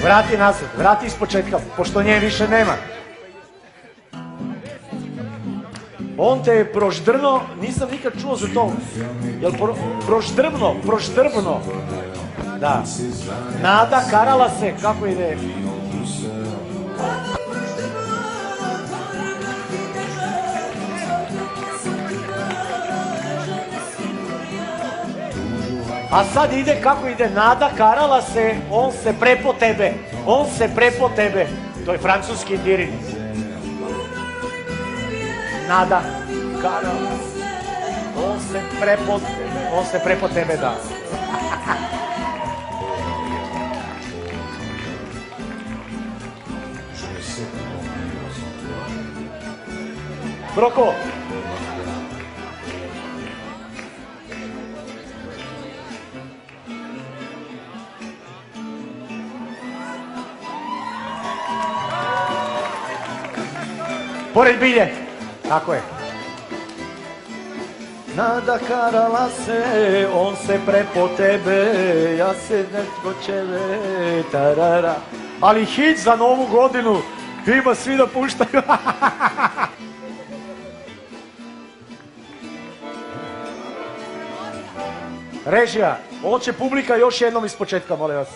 Vrati nazad, vrati iz početka, pošto nje više nema. On te je proždrno, nisam nikad čuo za to. Jel proždrbno? Da. Nada karala se, kako ide? A sad ide, kako ide? Nada karala se, on se prepo tebe. On se prepo tebe. To je francuski dirin. Nada karala se, on se prepo tebe. On se prepo tebe, da. Broko. Pored bilje. Tako je. Nada karala se, on se prepo tebe, ja se netko čeve, tarara. Ali hit za novu godinu, ima svi da puštaju. Režija, hoće publika još jednom iz početka, molim vas.